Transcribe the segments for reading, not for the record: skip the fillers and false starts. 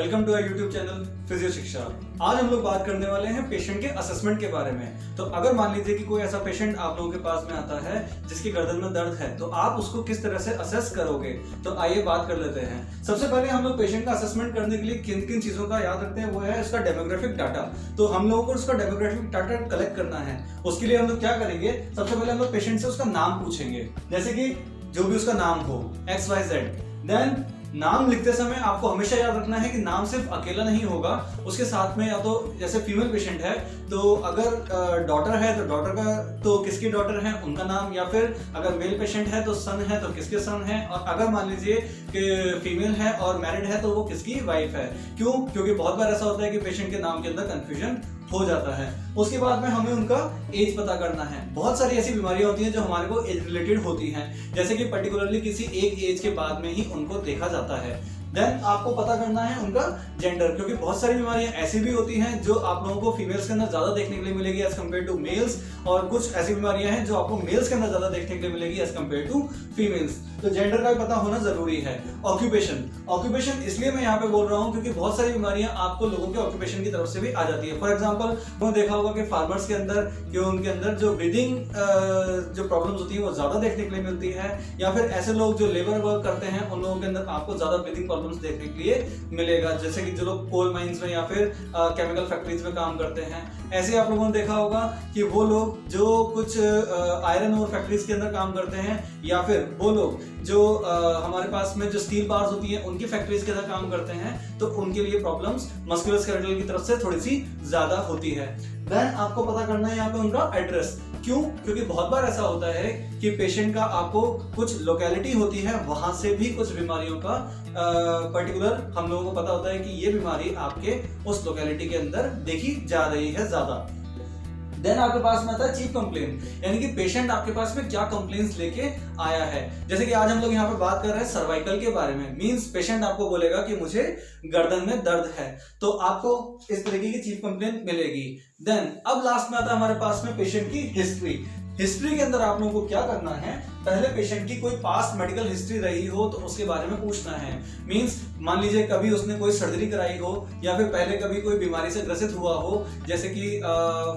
Welcome to our YouTube channel physio Shiksha. आज हम लोग बात करने वाले हैं पेशेंट के असेसमेंट के बारे में। तो अगर मान लीजिए कि कोई ऐसा पेशेंट आप लोगों के पास में आता है जिसकी गर्दन में दर्द है, तो आप उसको किस तरह से असेस करोगे, तो आइए बात कर लेते हैं। सबसे पहले हम लोग पेशेंट का असेसमेंट करने के लिए किन किन चीजों का याद रखते हैं, वो है उसका डेमोग्राफिक डाटा। तो हम लोगों को उसका डेमोग्राफिक डाटा कलेक्ट करना है। उसके लिए हम लोग क्या करेंगे, सबसे पहले हम लोग पेशेंट से उसका नाम पूछेंगे, जैसे कि जो भी उसका नाम हो XYZ। देन नाम लिखते समय आपको हमेशा याद रखना है कि नाम सिर्फ अकेला नहीं होगा, उसके साथ में या तो जैसे फीमेल पेशेंट है तो अगर डॉटर है तो डॉटर का तो किसकी डॉटर है उनका नाम, या फिर अगर मेल पेशेंट है तो सन है तो किसके सन है, और अगर मान लीजिए कि फीमेल है और मैरिड है तो वो किसकी वाइफ है। क्यों? क्योंकि बहुत बार ऐसा होता है कि पेशेंट के नाम के अंदर कंफ्यूजन हो जाता है। उसके बाद में हमें उनका एज पता करना है। बहुत सारी ऐसी बीमारियां होती हैं जो हमारे को एज रिलेटेड होती हैं, जैसे कि पर्टिकुलरली किसी एक एज के बाद में ही उनको देखा जाता है। देन आपको पता करना है उनका जेंडर, क्योंकि बहुत सारी बीमारियां ऐसी भी होती हैं जो आप लोगों को फीमेल्स के अंदर ज्यादा देखने के लिए मिलेगी एज कम्पेयर टू मेल्स, और कुछ ऐसी बीमारियां हैं जो आपको मेल्स के अंदर ज्यादा देखने के लिए मिलेगी एज कम्पेयर टू फीमेल्स। तो जेंडर का भी पता होना जरूरी है। ऑक्यूपेशन इसलिए मैं यहाँ पे बोल रहा हूँ क्योंकि बहुत सारी बीमारियां आपको लोगों के ऑक्यूपेशन की तरफ से भी आ जाती है। फॉर एग्जाम्पल आपने देखा होगा कि फार्मर्स के अंदर उनके अंदर जो ब्रीदिंग जो प्रॉब्लम्स होती है वो ज्यादा देखने के लिए मिलती है, या फिर ऐसे लोग जो लेबर वर्क करते हैं उन लोगों के अंदर आपको ज्यादा ब्रीदिंग प्रॉब्लम्स देखने के लिए मिलेगा, जैसे कि जो लोग कोल माइंस में या फिर केमिकल फैक्ट्रीज में काम करते हैं। ऐसे आप लोगों ने देखा होगा कि वो लोग जो कुछ आयरन और फैक्ट्रीज के अंदर काम करते हैं, या फिर वो लोग जो हमारे पास में जो स्टील बार्स होती हैं उनकी फैक्ट्रीज के अंदर काम करते हैं, तो उनके लिए प्रॉब्लम्स मस्कुलोस्केलेटल की तरफ से थोड़ी सी ज्यादा होती है। देन आपको पता करना है यहाँ पे उनका एड्रेस। क्यों? क्योंकि बहुत बार ऐसा होता है कि पेशेंट का आपको कुछ लोकेलिटी होती है, वहां से भी कुछ बीमारियों का पर्टिकुलर हम लोगों को पता होता है कि ये बीमारी आपके उस लोकेलिटी के अंदर देखी जा रही है ज्यादा। देन आपके पास में आता है चीफ कंप्लेन, यानी कि पेशेंट आपके पास में क्या कंप्लेंट्स लेके आया है। जैसे कि आज हम लोग यहाँ पे बात कर रहे हैं सर्वाइकल के बारे में। मींस पेशेंट आपको बोलेगा कि मुझे गर्दन में दर्द है, तो आपको इस तरीके की चीफ कंप्लेंट मिलेगी। देन अब लास्ट में आता है हमारे पास में पेशेंट की हिस्ट्री के अंदर आप लोगों को क्या करना है, पहले पेशेंट की कोई पास्ट मेडिकल हिस्ट्री रही हो तो उसके बारे में पूछना है। मींस मान लीजिए कभी उसने कोई सर्जरी कराई हो, या फिर पहले कभी कोई बीमारी से ग्रसित हुआ हो, जैसे कि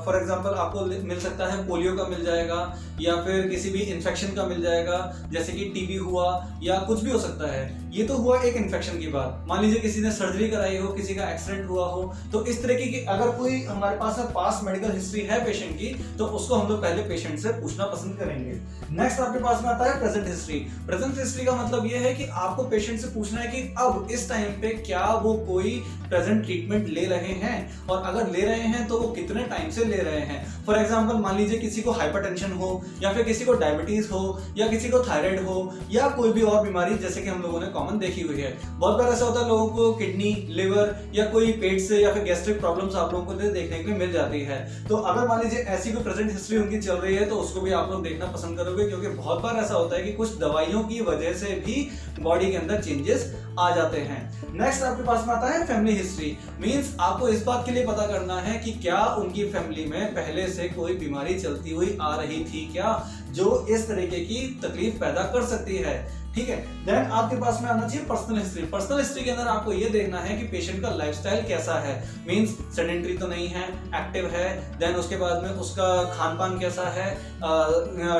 फॉर एग्जांपल आपको मिल सकता है पोलियो का मिल जाएगा, या फिर किसी भी इन्फेक्शन का मिल जाएगा, जैसे कि टीबी हुआ या कुछ भी हो सकता है। ये तो हुआ एक इन्फेक्शन की बात। मान लीजिए किसी ने सर्जरी कराई हो, किसी का एक्सीडेंट हुआ हो, तो इस तरीके की अगर कोई हमारे पास पास्ट मेडिकल हिस्ट्री है पेशेंट की, तो उसको हम लोग पहले पेशेंट से पूछना पसंद करेंगे। नेक्स्ट आपके पास में आता है प्रेजेंट हिस्ट्री। प्रेजेंट हिस्ट्री का मतलब ये है कि आपको पेशेंट से पूछना है कि अब इस टाइम पे क्या वो कोई प्रेजेंट ट्रीटमेंट ले रहे हैं, और अगर ले रहे हैं तो वो कितने टाइम से ले रहे हैं। फॉर एग्जांपल मान लीजिए किसी को हाइपरटेंशन हो, या फिर किसी को डायबिटीज हो, या किसी को थायराइड हो, या कोई भी और बीमारी जैसे कि हम लोगों ने कॉमन देखी हुई है। बहुत बार ऐसा होता है लोगों को किडनी, लिवर या कोई पेट से या फिर गैस्ट्रिक प्रॉब्लम्स आप लोगों को देखने के लिए मिल जाती है। तो अगर मान लीजिए ऐसी कोई प्रेजेंट हिस्ट्री उनकी चल रही है तो उसको भी आप लोग देखना पसंद करोगे, क्योंकि बहुत बार ऐसा होता है कि कुछ दवाइयों की वजह से भी बॉडी के अंदर चेंजेस आ जाते हैं। नेक्स्ट आपके पास में आता है फैमिली हिस्ट्री। मींस आपको इस बात के लिए पता करना है कि क्या उनकी फैमिली में पहले से कोई बीमारी चलती हुई आ रही थी क्या, जो इस तरीके की तकलीफ पैदा कर सकती है। ठीक है। देन आपके पास में आना चाहिए पर्सनल हिस्ट्री। पर्सनल हिस्ट्री के अंदर आपको ये देखना है कि पेशेंट का लाइफस्टाइल कैसा है। मींस सेडेंटरी तो नहीं है, एक्टिव है। देन उसके बाद में उसका खान पान कैसा है,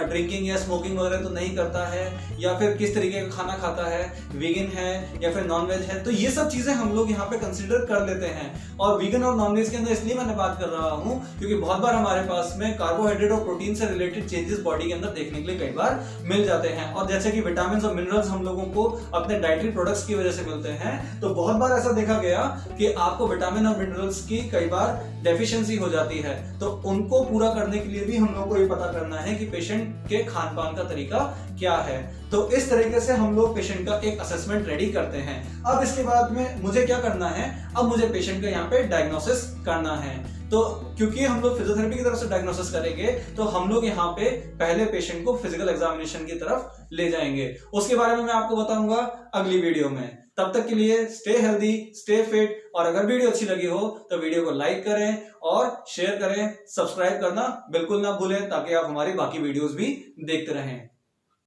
ड्रिंकिंग या स्मोकिंग वगैरह तो नहीं करता है, या फिर किस तरीके का खाना खाता है, वीगन है या फिर नॉन वेज है। तो ये सब चीजें हम लोग यहाँ पे कंसिडर कर लेते हैं। और वीगन और नॉन वेज के अंदर इसलिए मैंने बात कर रहा हूँ क्योंकि बहुत बार हमारे पास में कार्बोहाइड्रेट और प्रोटीन से रिलेटेड चेंजेस बॉडी के अंदर देखने के लिए कई बार मिल जाते हैं। और जैसे कि विटामिन और मिनरल्स हम लोगों को अपने डाइटरी प्रोडक्ट्स की वजह से मिलते हैं, तो बहुत बार ऐसा देखा गया कि आपको विटामिन और मिनरल्स की कई बार डेफिशिएंसी हो जाती है। तो उनको पूरा करने के लिए भी हम लोग को ये पता करना है कि पेशेंट के खान पान का तरीका क्या है। तो इस तरीके से हम लोग पेशेंट का एक असेसमेंट रेडी करते हैं। अब इसके बाद में मुझे क्या करना है, अब मुझे पेशेंट का यहाँ पे डायग्नोसिस करना है। तो क्योंकि हम लोग फिजियोथेरेपी की तरफ से डायग्नोसिस करेंगे, तो हम लोग यहाँ पे पहले पेशेंट को फिजिकल एग्जामिनेशन की तरफ ले जाएंगे। उसके बारे में मैं आपको बताऊंगा अगली वीडियो में। तब तक के लिए स्टे हेल्दी, स्टे फिट, और अगर वीडियो अच्छी लगी हो तो वीडियो को लाइक करें और शेयर करें, सब्सक्राइब करना बिल्कुल ना भूलें ताकि आप हमारी बाकी वीडियोस भी देखते रहें।